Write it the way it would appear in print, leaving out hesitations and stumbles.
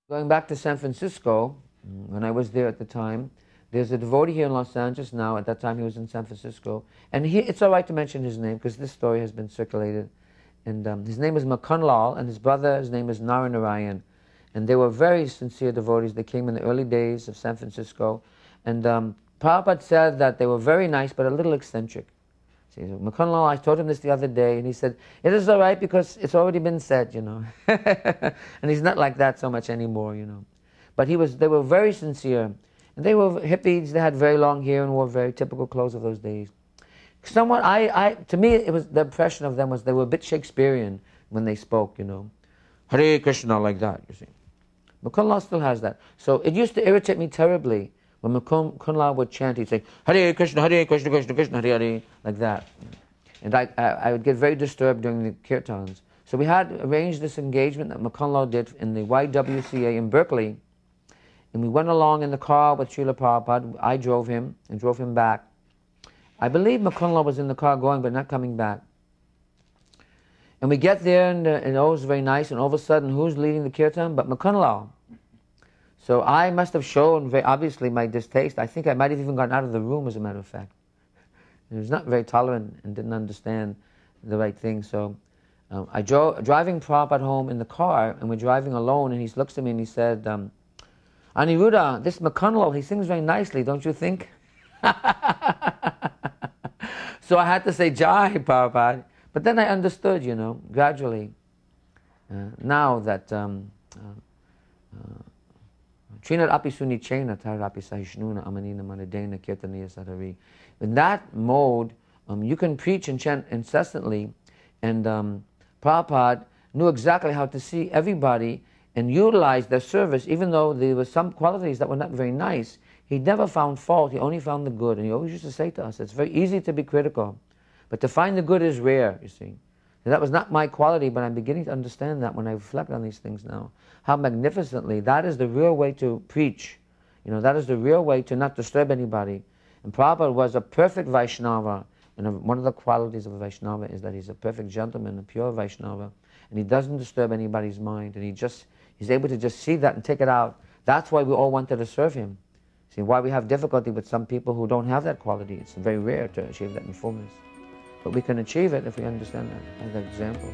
Going back to San Francisco, when I was there at the time, there's a devotee here in Los Angeles now. At that time, he was in San Francisco. And it's all right to mention his name because this story has been circulated. And his name is Makanlal, and his brother, his name is Naranarayan. And they were very sincere devotees. They came in the early days of San Francisco. And Prabhupada said that they were very nice, but a little eccentric. See, so Makanlal, I told him this the other day, and he said, it is all right because it's already been said, you know. And he's not like that so much anymore, you know. But they were very sincere. And they were hippies. They had very long hair and wore very typical clothes of those days. Somewhat, to me, it was the impression of them was they were a bit Shakespearean when they spoke, you know. Hare Krishna, like that, you see. Makanlal still has that. So it used to irritate me terribly when Makanlal would chant. He'd say, Hare Krishna, Krishna Krishna, Hare Hare, like that. And I would get very disturbed during the kirtans. So we had arranged this engagement that Makanlal did in the YWCA in Berkeley. And we went along in the car with Srila Prabhupada. I drove him and drove him back. I believe Makanlal was in the car going, but not coming back. And we get there, and it was very nice, and all of a sudden, who's leading the kirtan but Makanlal? So I must have shown, very obviously, my distaste. I think I might have even gotten out of the room, as a matter of fact. He was not very tolerant and didn't understand the right thing. So I driving Prabhupada home in the car, and we're driving alone, and he looks at me and he said, Aniruddha, this Makanlal, he sings very nicely, don't you think? So I had to say, Jai, Prabhupada. But then I understood, you know, gradually, now that Trinad api sunichena tarapi sahishnuna amanina manadena kirtaniya sarari. In that mode, you can preach and chant incessantly, and Prabhupada knew exactly how to see everybody and utilize their service, even though there were some qualities that were not very nice. He never found fault, he only found the good. And he always used to say to us, it's very easy to be critical, but to find the good is rare, you see. And that was not my quality, but I'm beginning to understand that when I reflect on these things now. How magnificently, that is the real way to preach. You know, that is the real way to not disturb anybody. And Prabhupada was a perfect Vaishnava. And one of the qualities of a Vaishnava is that he's a perfect gentleman, a pure Vaishnava. And he doesn't disturb anybody's mind. And he's able to just see that and take it out. That's why we all wanted to serve him. See, why we have difficulty with some people who don't have that quality. It's very rare to achieve that in fullness. But we can achieve it if we understand that, as an example.